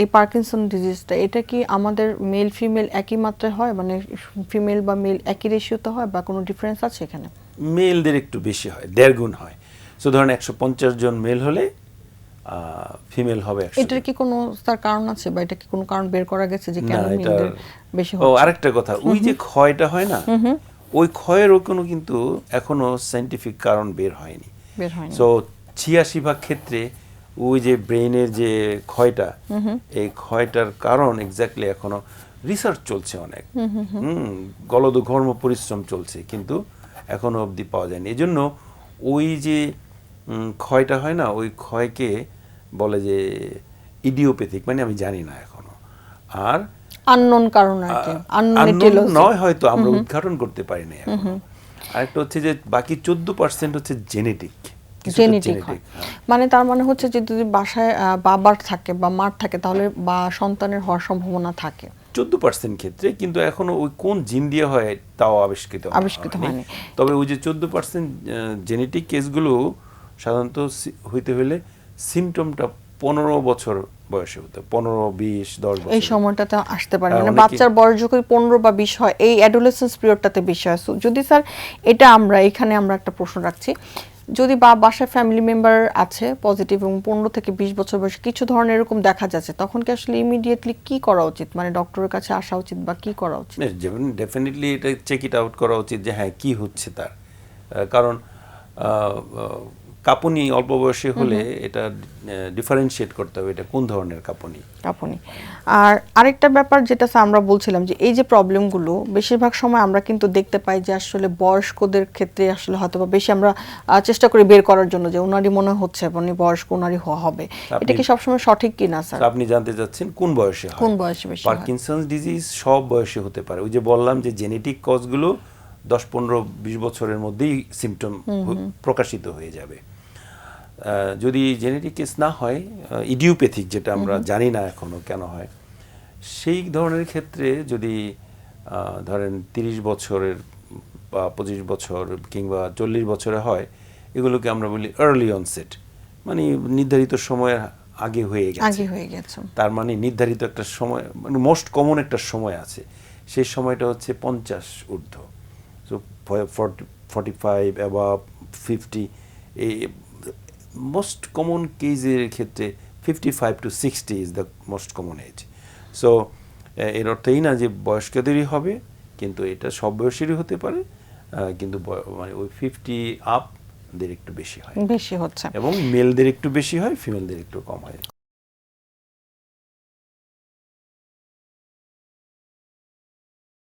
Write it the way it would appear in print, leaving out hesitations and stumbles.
এই পার্কিনসন ডিজিজটা এটা কি আমাদের মেল ফিমেল একই মাত্রায় হয়, মানে ফিমেল বা মেল একই রেশিওতে হয়, বা কোনো ডিফারেন্স আছে এখানে? মেলদের একটু বেশি হয়, 1.5 গুণ হয়। সো ধরেন 150 জন মেল হলে ফিমেল হবে 100 এটার জন। কি কোনো তার কারণ আছে, বা এটা কি কোনো কারণ বের করা গেছে যে কেন না, এটা মেলদের বেশি ও হচ্ছে? আরেকটা কথা, ওই যে ক্ষয়টা হয় না, ওই ক্ষয়েরও কোনো কিন্তু এখনো সায়েন্টিফিক কারণ বের হয়নি। বের হয়নি। সো 86% ক্ষেত্রে ওই যে ব্রেইনের যে ক্ষয়টা, এই ক্ষয়টার কারণ এক্স্যাক্টলি এখনো রিসার্চ চলছে অনেক, গলদঘর্ম পরিশ্রম চলছে, কিন্তু এখনো অবধি পাওয়া যায়নি। এই জন্য ওই যে ক্ষয়টা হয় না, ওই ক্ষয়কে বলে যে ইডিওপ্যাথিক, মানে আমি জানি না এখনো। আর আননোন কারণ আর কি, আননোন আননোন নয়, হয়তো আমরা উদ্ঘাটন করতে পারি না এখনো। আরেকটা হচ্ছে যে বাকি 14% হচ্ছে জেনেটিক, জেনেটিক হয়। মানে তার মানে হচ্ছে যে যদি বাসায় বাবার থাকে বা মার থাকে, তাহলে বা সন্তানের হওয়ার সম্ভাবনা থাকে 14% ক্ষেত্রে, কিন্তু এখনো ওই কোন জিন দিয়ে হয় তাও আবিষ্কৃত হয়নি। তবে ওই যে 14% জেনেটিক কেসগুলো সাধারণত হইতে হলে সিমটমটা 15 বছর বয়সে হতে, 15, 20, 10 বছর এই সময়টাতে আসতে পারে, মানে অনেকে বাচ্চার বয়স যখন 15 বা 20 হয়, এই অ্যাডোলেসেন্স পিরিয়ডটাতে বেশি হয়। So, যদি স্যার এটা আমরা এখানে আমরা একটা প্রশ্ন রাখছি, যদি বাসায় ফ্যামিলি মেম্বার আছে পজিটিভ এবং 15 থেকে 20 বছর বয়সে কিছু ধরনের এরকম দেখা যাচ্ছে, তখন কি আসলে ইমিডিয়েটলি কি করা উচিত, মানে ডক্টরের কাছে আসা উচিত বা কি করা উচিত? ডেফিনেটলি এটা চেক ইট আউট করা উচিত যে হ্যাঁ কি হচ্ছে তার। কারণ কাঁপুনি অল্প বয়সে হলে এটা ডিফারেন্সিয়েট করতে হবে এটা কোন ধরনের কাঁপুনি। আর আরেকটা ব্যাপার যেটা আমরা বলছিলাম যে এই যে প্রবলেমগুলো বেশিরভাগ সময় আমরা কিন্তু দেখতে পাই যে আসলে বয়স্কদের ক্ষেত্রে আসলে হয়তো বা বেশি আমরা চেষ্টা করি বের করার জন্য যে ওনারই মনে হচ্ছে মানে বয়স্ক ওনারই হবে। এটা কি সবসময় সঠিক কি না স্যার? আপনি জানতে চাচ্ছেন কোন বয়সে হয়? কোন বয়সে বেশি হয়? পার্কিনসন্স ডিজিজ সব বয়সে হতে পারে। ওই যে বললাম যে জেনেটিক কজগুলো 10, 15, 20 বছরের মধ্যেই সিমটম প্রকাশিত হয়ে যাবে। যদি জেনেটিক কেস না হয়, ইডিওপ্যাথিক যেটা আমরা জানি না এখনো কেন হয়, সেই ধরনের ক্ষেত্রে যদি ধরেন 30 বছরের বা 25 বছর কিংবা 40 বছরে হয়, এগুলোকে আমরা বলি আর্লি অনসেট, মানে নির্ধারিত সময়ের আগে হয়ে গেছে। তার মানে নির্ধারিত একটা সময়, মানে মোস্ট কমন একটা সময় আছে, সেই সময়টা হচ্ছে 50 ঊর্ধ্ব। সো 45 অ্যাবাভ 50, এই মোস্ট কমন কেজের ক্ষেত্রে 55 to 60 is the most common age. So এর অর্থ এই না যে বয়স্কদেরই হবে, কিন্তু এটা সব বয়সেরই হতে পারে, কিন্তু মানে ওই 50 আপ দের একটু বেশি হয়, বেশি হচ্ছে, এবং মেলদের একটু বেশি হয়, ফিমেলদের একটু কম হয়।